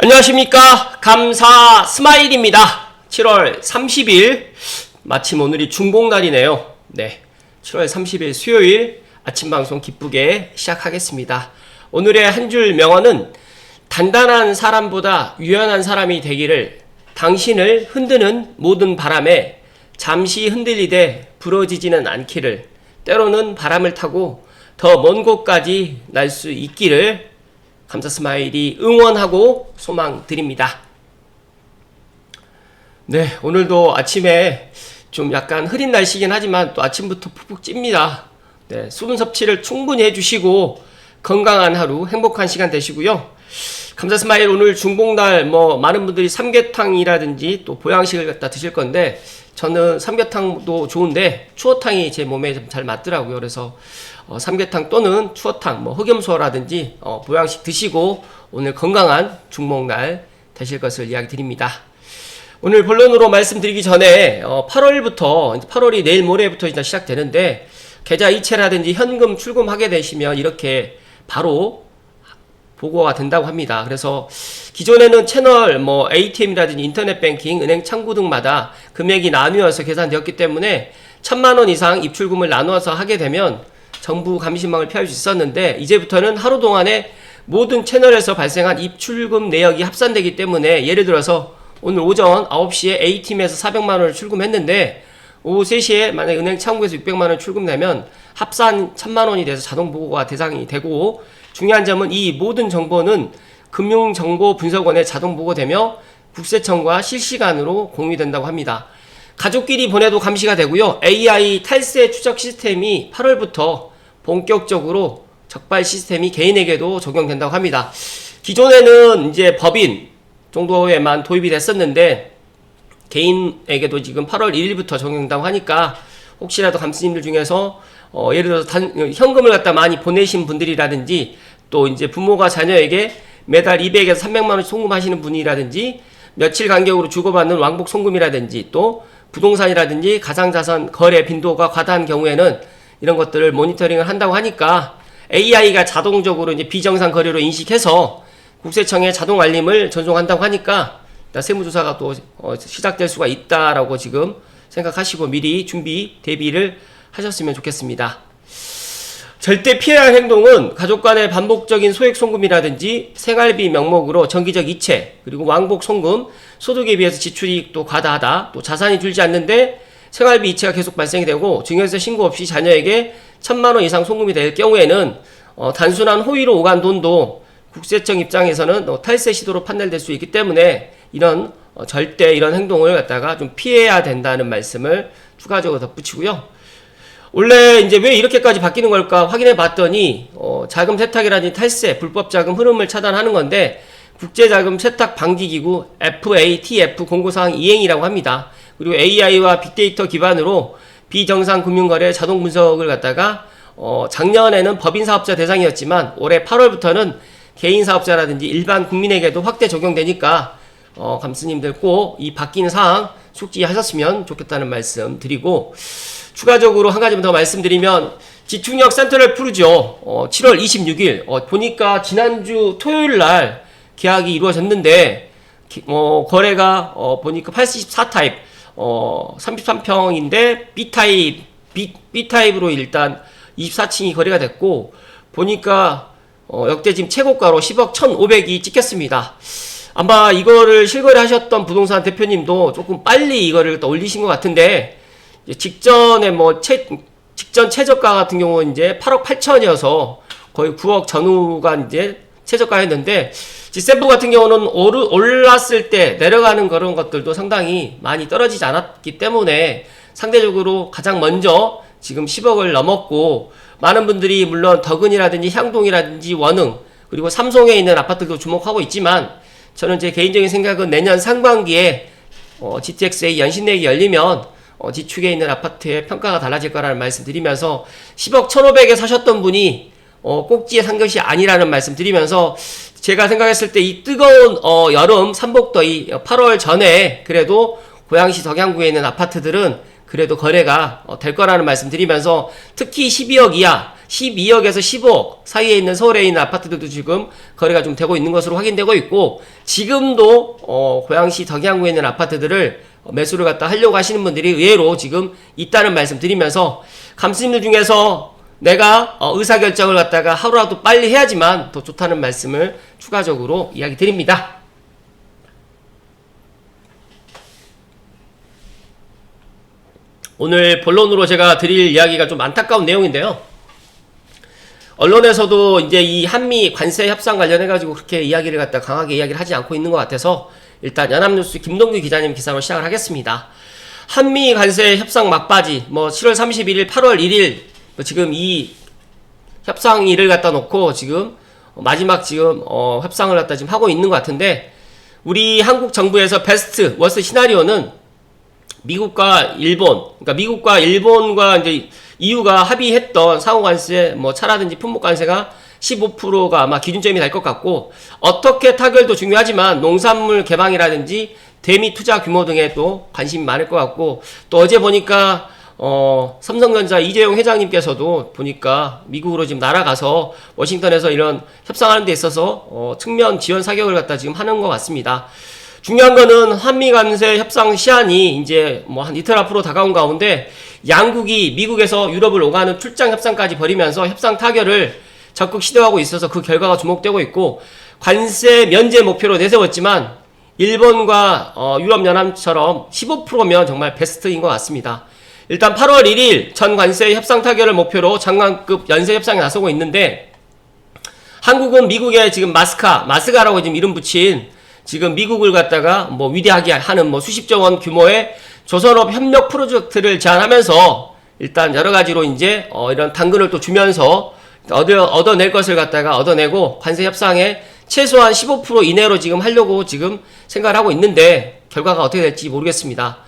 안녕하십니까. 감사 스마일입니다. 7월 30일 마침 오늘이 중복날이네요. 네, 7월 30일 수요일 아침 방송 기쁘게 시작하겠습니다. 오늘의 한 줄 명언은 단단한 사람보다 유연한 사람이 되기를. 당신을 흔드는 모든 바람에 잠시 흔들리되 부러지지는 않기를. 때로는 바람을 타고 더 먼 곳까지 날 수 있기를 감사 스마일이 응원하고 소망 드립니다. 네, 오늘도 아침에 좀 약간 흐린 날씨긴 하지만 또 아침부터 푹푹 찝니다. 네, 수분 섭취를 충분히 해주시고 건강한 하루, 행복한 시간 되시고요. 감사 스마일 오늘 중복날 많은 분들이 삼계탕이라든지 또 보양식을 갖다 드실 건데 저는 삼계탕도 좋은데 추어탕이 제 몸에 좀 잘 맞더라고요. 그래서 삼계탕 또는 추어탕, 흑염소라든지 보양식 드시고 오늘 건강한 중복날 되실 것을 이야기 드립니다. 오늘 본론으로 말씀드리기 전에 8월이 내일 모레부터 이제 시작되는데 계좌 이체라든지 현금 출금하게 되시면 이렇게 바로 보고가 된다고 합니다. 그래서 기존에는 채널 ATM이라든지 인터넷 뱅킹, 은행 창구 등마다 금액이 나누어서 계산되었기 때문에 1,000만원 이상 입출금을 나누어서 하게 되면 정부 감시망을 피할 수 있었는데 이제부터는 하루 동안에 모든 채널에서 발생한 입출금 내역이 합산되기 때문에 예를 들어서 오늘 오전 9시에 A팀에서 400만원을 출금했는데 오후 3시에 만약에 은행 창구에서 600만원 출금되면 합산 1,000만원이 돼서 자동 보고가 대상이 되고, 중요한 점은 이 모든 정보는 금융정보분석원에 자동 보고되며 국세청과 실시간으로 공유된다고 합니다. 가족끼리 보내도 감시가 되고요. AI 탈세 추적 시스템이 8월부터 본격적으로 적발 시스템이 개인에게도 적용된다고 합니다. 기존에는 이제 법인 정도에만 도입이 됐었는데 개인에게도 지금 8월 1일부터 적용된다고 하니까 혹시라도 감스님들 중에서 예를 들어서 현금을 갖다 많이 보내신 분들이라든지 또 이제 부모가 자녀에게 매달 200에서 300만원씩 송금하시는 분이라든지 며칠 간격으로 주고받는 왕복 송금이라든지 또 부동산이라든지 가상자산 거래 빈도가 과다한 경우에는 이런 것들을 모니터링을 한다고 하니까 AI가 자동적으로 이제 비정상 거래로 인식해서 국세청에 자동 알림을 전송한다고 하니까 세무조사가 또 시작될 수가 있다라고 지금 생각하시고 미리 준비 대비를 하셨으면 좋겠습니다. 절대 피해야 할 행동은 가족 간의 반복적인 소액 송금이라든지 생활비 명목으로 정기적 이체, 그리고 왕복 송금, 소득에 비해서 지출이 또 과다하다, 또 자산이 줄지 않는데 생활비 이체가 계속 발생이 되고 증여세 신고 없이 자녀에게 1,000만원 이상 송금이 될 경우에는 단순한 호의로 오간 돈도 국세청 입장에서는 탈세 시도로 판단될 수 있기 때문에 이런 절대 이런 행동을 갖다가 좀 피해야 된다는 말씀을 추가적으로 덧붙이고요. 원래 이제 왜 이렇게까지 바뀌는 걸까 확인해 봤더니 자금 세탁이라든지 탈세, 불법 자금 흐름을 차단하는 건데 국제자금 세탁 방지기구 FATF 공고사항 이행이라고 합니다. 그리고 AI와 빅데이터 기반으로 비정상 금융거래 자동 분석을 갖다가 작년에는 법인 사업자 대상이었지만 올해 8월부터는 개인 사업자라든지 일반 국민에게도 확대 적용되니까 감스님들 꼭 이 바뀐 사항 숙지하셨으면 좋겠다는 말씀 드리고, 추가적으로 한 가지만 더 말씀드리면 지축력 센터를 풀죠. 7월 26일 보니까 지난주 토요일날 계약이 이루어졌는데 거래가 보니까 84타입 33평인데 B타입으로 일단 24층이 거래가 됐고 보니까 역대 지금 최고가로 10억 1,500이 찍혔습니다. 아마 이거를 실거래 하셨던 부동산 대표님도 조금 빨리 이거를 또 올리신 것 같은데 직전에 직전 최저가 같은 경우는 이제 8억 8천이어서 거의 9억 전후가 이제 최저가였는데 지세부 같은 경우는 올랐을 때 내려가는 그런 것들도 상당히 많이 떨어지지 않았기 때문에 상대적으로 가장 먼저 지금 10억을 넘었고, 많은 분들이 물론 덕은이라든지 향동이라든지 원흥 그리고 삼성에 있는 아파트도 주목하고 있지만 저는 제 개인적인 생각은 내년 상반기에 GTXA 연신내역이 열리면 지축에 있는 아파트의 평가가 달라질 거라는 말씀 드리면서 10억 1,500에 사셨던 분이 꼭지에 산 것이 아니라는 말씀 드리면서 제가 생각했을 때 이 뜨거운 여름 삼복더위 8월 전에 그래도 고양시 덕양구에 있는 아파트들은 그래도 거래가 될 거라는 말씀 드리면서 특히 12억 이하 12억에서 15억 사이에 있는 서울에 있는 아파트들도 지금 거래가 좀 되고 있는 것으로 확인되고 있고, 지금도 고양시 덕양구에 있는 아파트들을 매수를 갖다 하려고 하시는 분들이 의외로 지금 있다는 말씀 드리면서, 감스님들 중에서 내가 의사결정을 갖다가 하루라도 빨리 해야지만 더 좋다는 말씀을 추가적으로 이야기 드립니다. 오늘 본론으로 제가 드릴 이야기가 좀 안타까운 내용인데요. 언론에서도 이제 이 한미 관세 협상 관련해가지고 그렇게 이야기를 갖다 강하게 이야기를 하지 않고 있는 것 같아서 일단 연합뉴스 김동규 기자님 기사로 시작을 하겠습니다. 한미 관세 협상 막바지, 7월 31일, 8월 1일, 지금 이 협상일을 갖다 놓고 지금 마지막 지금 협상을 갖다 지금 하고 있는 것 같은데, 우리 한국 정부에서 베스트 워스트 시나리오는 미국과 일본, 그러니까 미국과 일본과 이제 EU가 합의했던 상호관세, 차라든지 품목관세가 15%가 아마 기준점이 될 것 같고, 어떻게 타결도 중요하지만 농산물 개방이라든지 대미 투자 규모 등에 또 관심이 많을 것 같고, 또 어제 보니까 삼성전자 이재용 회장님께서도 보니까 미국으로 지금 날아가서 워싱턴에서 이런 협상하는 데 있어서 측면 지원 사격을 갖다 지금 하는 것 같습니다. 중요한 거는 한미 관세 협상 시한이 이제 한 이틀 앞으로 다가온 가운데, 양국이 미국에서 유럽을 오가는 출장 협상까지 벌이면서 협상 타결을 적극 시도하고 있어서 그 결과가 주목되고 있고, 관세 면제 목표로 내세웠지만 일본과 유럽연합처럼 15%면 정말 베스트인 것 같습니다. 일단 8월 1일 전 관세 협상 타결을 목표로 장관급 연쇄 협상에 나서고 있는데, 한국은 미국에 지금 마스가라고 지금 이름 붙인 지금 미국을 갖다가 위대하게 하는 수십조 원 규모의 조선업 협력 프로젝트를 제안하면서 일단 여러 가지로 이제 이런 당근을 또 주면서 얻어낼 것을 갖다가 얻어내고, 관세 협상에 최소한 15% 이내로 지금 하려고 지금 생각을 하고 있는데, 결과가 어떻게 될지 모르겠습니다.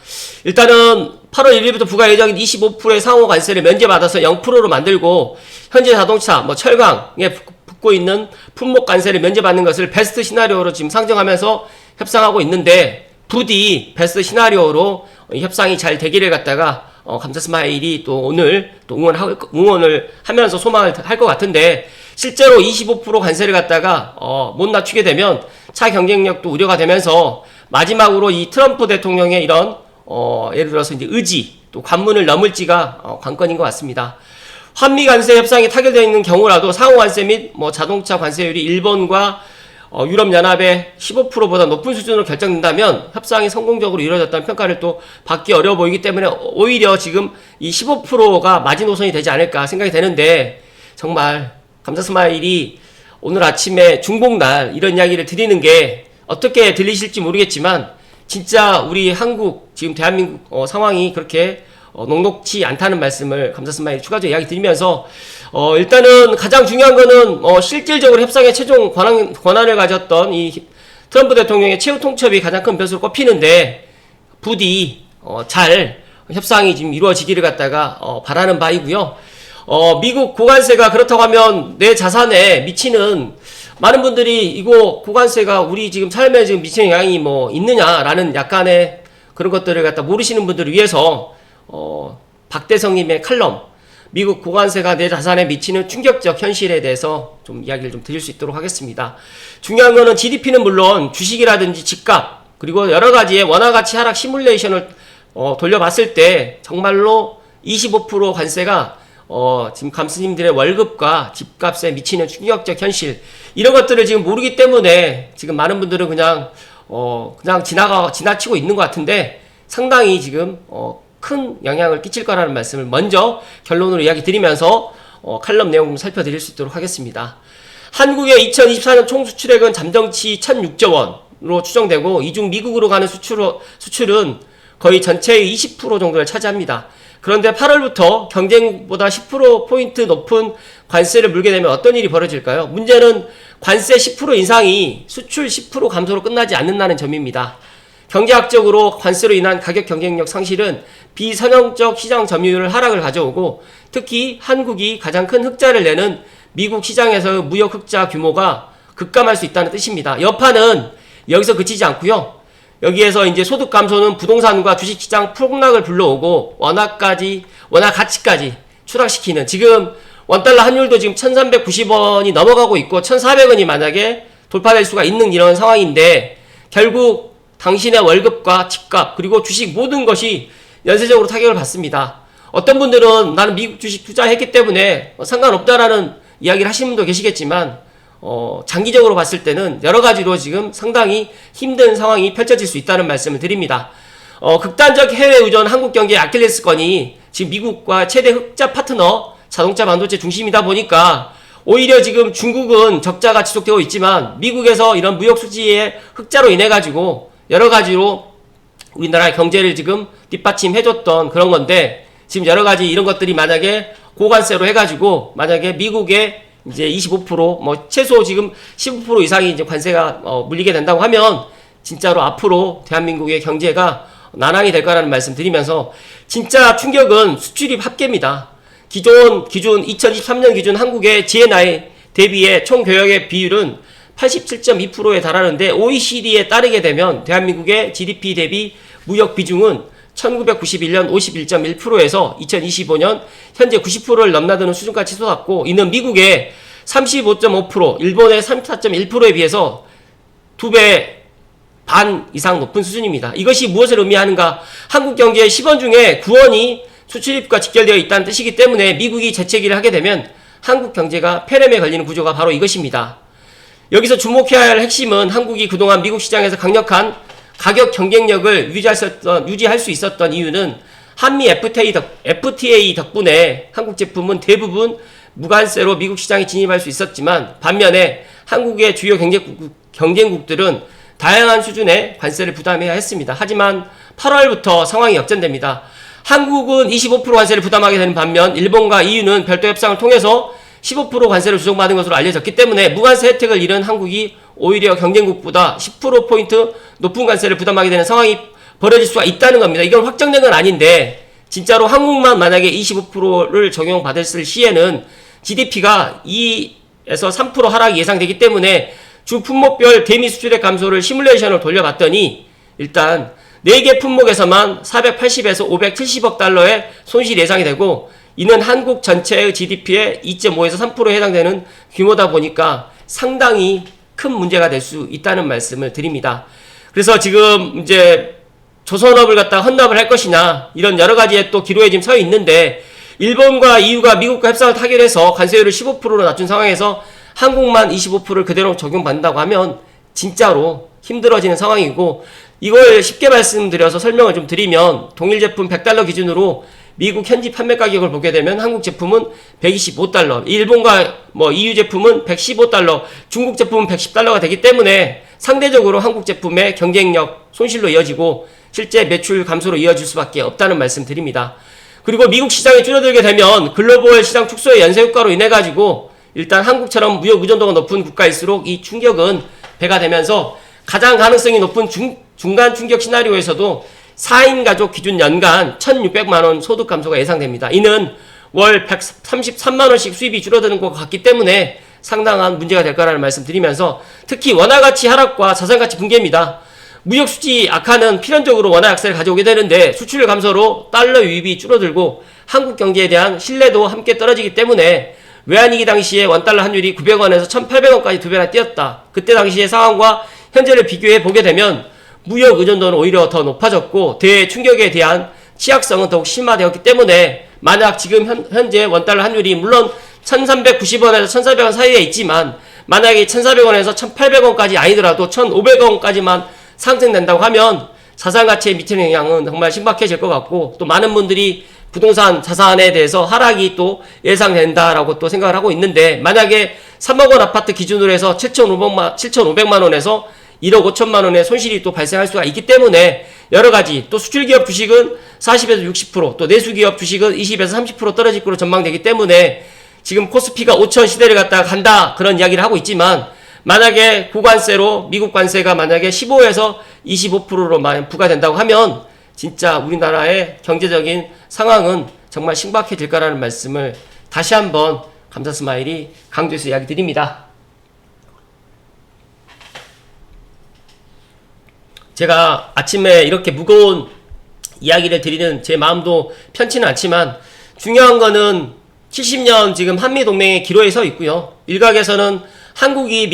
일단은 8월 1일부터 부과 예정인 25%의 상호 관세를 면제받아서 0%로 만들고, 현재 자동차, 철강에 붙고 있는 품목 관세를 면제받는 것을 베스트 시나리오로 지금 상정하면서 협상하고 있는데, 부디 베스트 시나리오로 협상이 잘 되기를 갖다가 감사스마일이 또 오늘 또 응원을 하면서 소망을 할 것 같은데, 실제로 25% 관세를 갖다가 못 낮추게 되면 차 경쟁력도 우려가 되면서, 마지막으로 이 트럼프 대통령의 이런 예를 들어서 이제 의지, 또 관문을 넘을지가 관건인 것 같습니다. 한미 관세 협상이 타결되어 있는 경우라도 상호 관세 및 자동차 관세율이 일본과 유럽연합의 15%보다 높은 수준으로 결정된다면 협상이 성공적으로 이루어졌다는 평가를 또 받기 어려워 보이기 때문에, 오히려 지금 이 15%가 마지노선이 되지 않을까 생각이 되는데, 정말 감사스마일이 오늘 아침에 중복날 이런 이야기를 드리는 게 어떻게 들리실지 모르겠지만, 진짜 우리 한국 지금 대한민국 상황이 그렇게 녹록치 않다는 말씀을 감사스마일 추가적으로 이야기 드리면서, 일단은 가장 중요한 거는 실질적으로 협상의 최종 권한을 가졌던 이 트럼프 대통령의 최후 통첩이 가장 큰 변수로 꼽히는데, 부디 잘 협상이 지금 이루어지기를 갖다가 바라는 바이고요. 미국 고관세가 그렇다고 하면 내 자산에 미치는, 많은 분들이 이거 고관세가 우리 지금 삶에 지금 미치는 영향이 있느냐라는 약간의 그런 것들을 갖다 모르시는 분들을 위해서 박대성님의 칼럼, 미국 고관세가 내 자산에 미치는 충격적 현실에 대해서 좀 이야기를 좀 드릴 수 있도록 하겠습니다. 중요한 거는 GDP는 물론 주식이라든지 집값, 그리고 여러 가지의 원화가치 하락 시뮬레이션을 돌려봤을 때 정말로 25% 관세가 지금 감스님들의 월급과 집값에 미치는 충격적 현실, 이런 것들을 지금 모르기 때문에 지금 많은 분들은 그냥 지나치고 있는 것 같은데, 상당히 지금 큰 영향을 끼칠 거라는 말씀을 먼저 결론으로 이야기 드리면서 칼럼 내용 좀 살펴드릴 수 있도록 하겠습니다. 한국의 2024년 총 수출액은 잠정치 1,006조 원으로 추정되고, 이 중 미국으로 가는 수출은 거의 전체의 20% 정도를 차지합니다. 그런데 8월부터 경쟁보다 10%포인트 높은 관세를 물게 되면 어떤 일이 벌어질까요? 문제는 관세 10% 인상이 수출 10% 감소로 끝나지 않는다는 점입니다. 경제학적으로 관세로 인한 가격 경쟁력 상실은 비선형적 시장 점유율 하락을 가져오고, 특히 한국이 가장 큰 흑자를 내는 미국 시장에서의 무역 흑자 규모가 급감할 수 있다는 뜻입니다. 여파는 여기서 그치지 않고요. 여기에서 이제 소득 감소는 부동산과 주식시장 폭락을 불러오고, 원화 가치까지 추락시키는, 지금 원달러 환율도 지금 1390원이 넘어가고 있고 1400원이 만약에 돌파될 수가 있는 이런 상황인데 결국 당신의 월급과 집값 그리고 주식 모든 것이 연쇄적으로 타격을 받습니다. 어떤 분들은 나는 미국 주식 투자했기 때문에 상관없다라는 이야기를 하시는 분도 계시겠지만 장기적으로 봤을 때는 여러 가지로 지금 상당히 힘든 상황이 펼쳐질 수 있다는 말씀을 드립니다. 극단적 해외 의존 한국 경제의 아킬레스건이 지금 미국과 최대 흑자 파트너 자동차 반도체 중심이다 보니까 오히려 지금 중국은 적자가 지속되고 있지만 미국에서 이런 무역 수지의 흑자로 인해 가지고 여러 가지로 우리나라의 경제를 지금 뒷받침해줬던 그런 건데 지금 여러 가지 이런 것들이 만약에 고관세로 해가지고 만약에 미국의 이제 25% 뭐 최소 지금 15% 이상이 이제 관세가 물리게 된다고 하면 진짜로 앞으로 대한민국의 경제가 난항이 될 거라는 말씀 드리면서 진짜 충격은 수출입 합계입니다. 기존 2023년 기준 한국의 GNI 대비의 총교역의 비율은 87.2%에 달하는데 OECD에 따르게 되면 대한민국의 GDP 대비 무역 비중은 1991년 51.1%에서 2025년 현재 90%를 넘나드는 수준까지 솟았고 이는 미국의 35.5%, 일본의 34.1%에 비해서 2배 반 이상 높은 수준입니다. 이것이 무엇을 의미하는가? 한국 경제의 10원 중에 9원이 수출입과 직결되어 있다는 뜻이기 때문에 미국이 재채기를 하게 되면 한국 경제가 폐렴에 걸리는 구조가 바로 이것입니다. 여기서 주목해야 할 핵심은 한국이 그동안 미국 시장에서 강력한 가격 경쟁력을 유지할 수 있었던 이유는 한미 FTA 덕분에 한국 제품은 대부분 무관세로 미국 시장에 진입할 수 있었지만 반면에 한국의 주요 경쟁국들은 다양한 수준의 관세를 부담해야 했습니다. 하지만 8월부터 상황이 역전됩니다. 한국은 25% 관세를 부담하게 되는 반면 일본과 EU는 별도 협상을 통해서 15% 관세를 조정받은 것으로 알려졌기 때문에 무관세 혜택을 잃은 한국이 오히려 경쟁국보다 10%포인트 높은 관세를 부담하게 되는 상황이 벌어질 수가 있다는 겁니다. 이건 확정된 건 아닌데 진짜로 한국만 만약에 25%를 적용받았을 시에는 GDP가 2에서 3% 하락이 예상되기 때문에 주 품목별 대미 수출액 감소를 시뮬레이션을 돌려봤더니 일단 4개 품목에서만 480에서 570억 달러의 손실이 예상이 되고 이는 한국 전체의 GDP의 2.5에서 3%에 해당되는 규모다 보니까 상당히 큰 문제가 될 수 있다는 말씀을 드립니다. 그래서 지금 이제 조선업을 갖다가 헌납을 할 것이냐 이런 여러 가지의 또 기로에 지금 서 있는데 일본과 EU가 미국과 협상을 타결해서 관세율을 15%로 낮춘 상황에서 한국만 25%를 그대로 적용받는다고 하면 진짜로 힘들어지는 상황이고 이걸 쉽게 말씀드려서 설명을 좀 드리면 동일 제품 100달러 기준으로 미국 현지 판매 가격을 보게 되면 한국 제품은 125달러, 일본과 EU 제품은 115달러, 중국 제품은 110달러가 되기 때문에 상대적으로 한국 제품의 경쟁력 손실로 이어지고 실제 매출 감소로 이어질 수밖에 없다는 말씀 드립니다. 그리고 미국 시장이 줄어들게 되면 글로벌 시장 축소의 연쇄 효과로 인해 가지고 일단 한국처럼 무역 의존도가 높은 국가일수록 이 충격은 배가 되면서 가장 가능성이 높은 중간 충격 시나리오에서도 4인 가족 기준 연간 1,600만원 소득 감소가 예상됩니다. 이는 월 133만원씩 수입이 줄어드는 것 같기 때문에 상당한 문제가 될 거라는 말씀 드리면서 특히 원화가치 하락과 자산가치 붕괴입니다. 무역수지 악화는 필연적으로 원화 약세를 가져오게 되는데 수출 감소로 달러 유입이 줄어들고 한국 경제에 대한 신뢰도 함께 떨어지기 때문에 외환위기 당시에 원달러 환율이 900원에서 1,800원까지 두 배나 뛰었다. 그때 당시의 상황과 현재를 비교해 보게 되면 무역 의존도는 오히려 더 높아졌고 대충격에 대한 취약성은 더욱 심화되었기 때문에 만약 지금 현재 원달러 환율이 물론 1390원에서 1400원 사이에 있지만 만약에 1400원에서 1800원까지 아니더라도 1500원까지만 상승된다고 하면 자산가치에 미치는 영향은 정말 심각해질 것 같고 또 많은 분들이 부동산 자산에 대해서 하락이 또 예상된다라고 또 생각을 하고 있는데 만약에 3억원 아파트 기준으로 해서 7,500만원에서 1억 5천만원의 손실이 또 발생할 수가 있기 때문에 여러가지 또 수출기업 주식은 40에서 60% 또 내수기업 주식은 20에서 30% 떨어질 것으로 전망되기 때문에 지금 코스피가 5천 시대를 갖다가 간다 그런 이야기를 하고 있지만 만약에 고관세로 미국 관세가 만약에 15에서 25%로 부과된다고 하면 진짜 우리나라의 경제적인 상황은 정말 심각해질 거라는 말씀을 다시 한번 감사스마일이 강조해서 이야기 드립니다. 제가 아침에 이렇게 무거운 이야기를 드리는 제 마음도 편치는 않지만 중요한 거는 70년 지금 한미동맹의 기로에 서 있고요. 일각에서는 한국이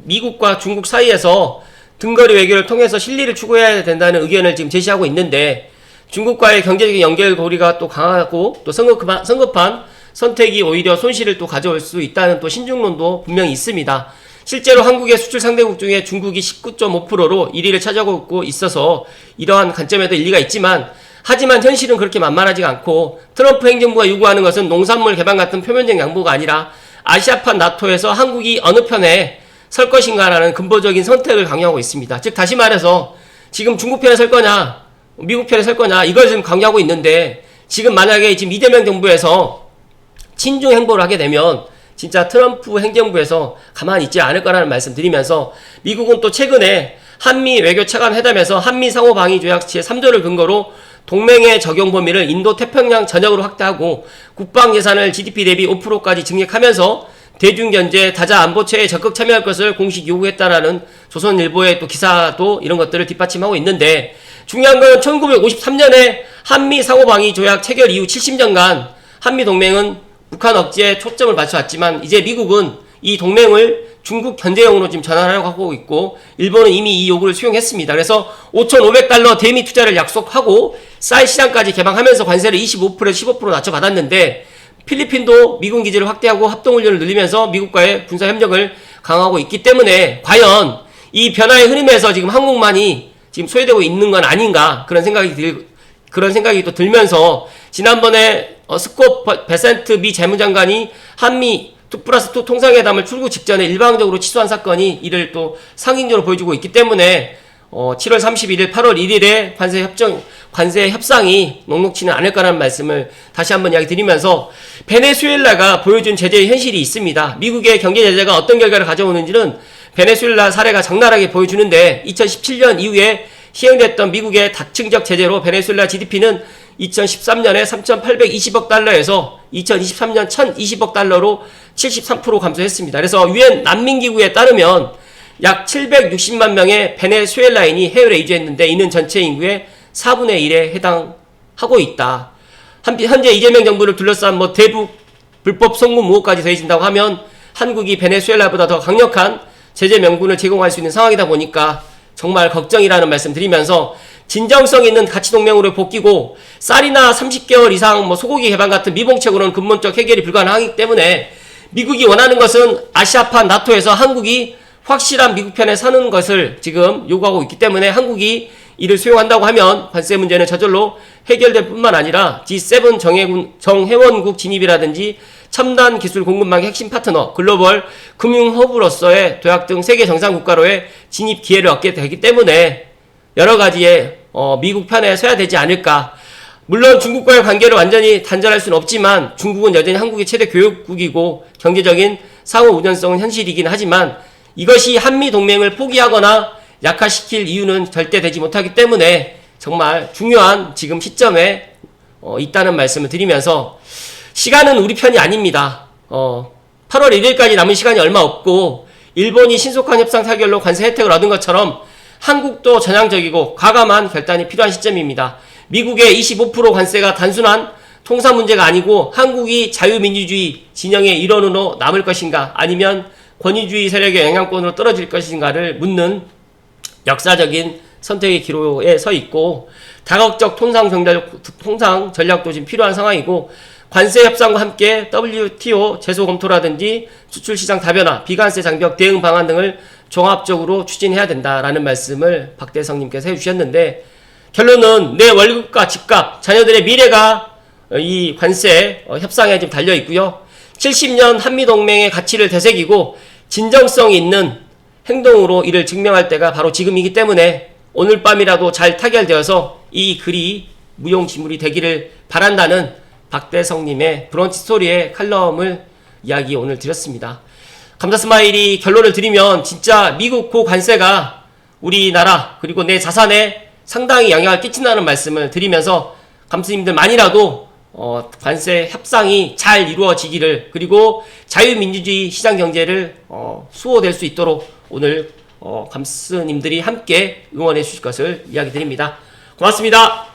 미국과 중국 사이에서 등거리 외교를 통해서 실리를 추구해야 된다는 의견을 지금 제시하고 있는데, 중국과의 경제적인 연결고리가 또 강하고 또 성급한 선택이 오히려 손실을 또 가져올 수 있다는 또 신중론도 분명히 있습니다. 실제로 한국의 수출 상대국 중에 중국이 19.5%로 1위를 차지하고 있어서 이러한 관점에도 일리가 있지만, 하지만 현실은 그렇게 만만하지가 않고, 트럼프 행정부가 요구하는 것은 농산물 개방 같은 표면적 양보가 아니라 아시아판 나토에서 한국이 어느 편에 설 것인가라는 근본적인 선택을 강요하고 있습니다. 즉 다시 말해서 지금 중국 편에 설 거냐 미국 편에 설 거냐, 이걸 지금 강요하고 있는데, 지금 만약에 지금 이재명 정부에서 친중 행보를 하게 되면 진짜 트럼프 행정부에서 가만히 있지 않을 거라는 말씀 드리면서, 미국은 또 최근에 한미 외교 차관 회담에서 한미 상호 방위 조약 제3조를 근거로 동맹의 적용 범위를 인도 태평양 전역으로 확대하고 국방 예산을 GDP 대비 5%까지 증액하면서 대중견제 다자 안보체에 적극 참여할 것을 공식 요구했다라는 조선일보의 또 기사도 이런 것들을 뒷받침하고 있는데, 중요한 건 1953년에 한미 상호방위 조약 체결 이후 70년간 한미 동맹은 북한 억제에 초점을 맞춰왔지만, 이제 미국은 이 동맹을 중국 견제용으로 지금 전환하려고 하고 있고, 일본은 이미 이 요구를 수용했습니다. 그래서 5,500달러 대미 투자를 약속하고 쌀 시장까지 개방하면서 관세를 25%에서 15% 낮춰받았는데, 필리핀도 미군 기지를 확대하고 합동훈련을 늘리면서 미국과의 군사협력을 강화하고 있기 때문에, 과연 이 변화의 흐름에서 지금 한국만이 지금 소외되고 있는 건 아닌가, 그런 생각이 또 들면서, 지난번에 스콧 베센트 미 재무장관이 한미 2+2 통상회담을 출구 직전에 일방적으로 취소한 사건이 이를 또 상징적으로 보여주고 있기 때문에 7월 31일, 8월 1일에 관세 협상이 녹록치는 않을 거라는 말씀을 다시 한번 이야기 드리면서, 베네수엘라가 보여준 제재의 현실이 있습니다. 미국의 경제 제재가 어떤 결과를 가져오는지는 베네수엘라 사례가 적나라하게 보여주는데, 2017년 이후에 시행됐던 미국의 다층적 제재로 베네수엘라 GDP는 2013년에 3,820억 달러에서 2023년 1,020억 달러로 73% 감소했습니다. 그래서 유엔 난민기구에 따르면 약 760만 명의 베네수엘라인이 해외에 이주했는데, 이는 전체 인구의 4분의 1에 해당하고 있다. 현재 이재명 정부를 둘러싼 대북 불법 송금 의혹까지 더해진다고 하면 한국이 베네수엘라보다 더 강력한 제재 명분을 제공할 수 있는 상황이다 보니까 정말 걱정이라는 말씀 드리면서, 진정성 있는 가치동맹으로 복귀고 쌀이나 30개월 이상 소고기 개방 같은 미봉책으로는 근본적 해결이 불가능하기 때문에, 미국이 원하는 것은 아시아판 나토에서 한국이 확실한 미국 편에 서는 것을 지금 요구하고 있기 때문에, 한국이 이를 수용한다고 하면 관세 문제는 저절로 해결될 뿐만 아니라 G7 정회원국 진입이라든지 첨단 기술 공급망의 핵심 파트너, 글로벌 금융 허브로서의 도약 등 세계 정상 국가로의 진입 기회를 얻게 되기 때문에 여러 가지의 미국 편에 서야 되지 않을까. 물론 중국과의 관계를 완전히 단절할 수는 없지만, 중국은 여전히 한국의 최대 교역국이고 경제적인 상호 우전성은 현실이긴 하지만, 이것이 한미 동맹을 포기하거나 약화시킬 이유는 절대 되지 못하기 때문에 정말 중요한 지금 시점에 있다는 말씀을 드리면서, 시간은 우리 편이 아닙니다. 8월 1일까지 남은 시간이 얼마 없고, 일본이 신속한 협상 타결로 관세 혜택을 얻은 것처럼 한국도 전향적이고 과감한 결단이 필요한 시점입니다. 미국의 25% 관세가 단순한 통사 문제가 아니고, 한국이 자유민주주의 진영의 일원으로 남을 것인가, 아니면 권위주의 세력의 영향권으로 떨어질 것인가를 묻는 역사적인 선택의 기로에 서 있고, 다각적 통상 전략도 지금 필요한 상황이고, 관세 협상과 함께 WTO 제소 검토라든지 수출시장 다변화, 비관세 장벽 대응 방안 등을 종합적으로 추진해야 된다라는 말씀을 박대성님께서 해주셨는데, 결론은 내 월급과 집값, 자녀들의 미래가 이 관세 협상에 지금 달려 있고요. 70년 한미동맹의 가치를 되새기고 진정성 있는 행동으로 이를 증명할 때가 바로 지금이기 때문에, 오늘 밤이라도 잘 타결되어서 이 글이 무용지물이 되기를 바란다는 박대성님의 브런치 스토리의 칼럼을 이야기 오늘 드렸습니다. 감사스마일이 결론을 드리면, 진짜 미국 고관세가 우리나라 그리고 내 자산에 상당히 영향을 끼친다는 말씀을 드리면서, 감스님들만이라도 관세 협상이 잘 이루어지기를, 그리고 자유민주주의 시장경제를 수호될 수 있도록 오늘 감스님들이 함께 응원해 주실 것을 이야기 드립니다. 고맙습니다.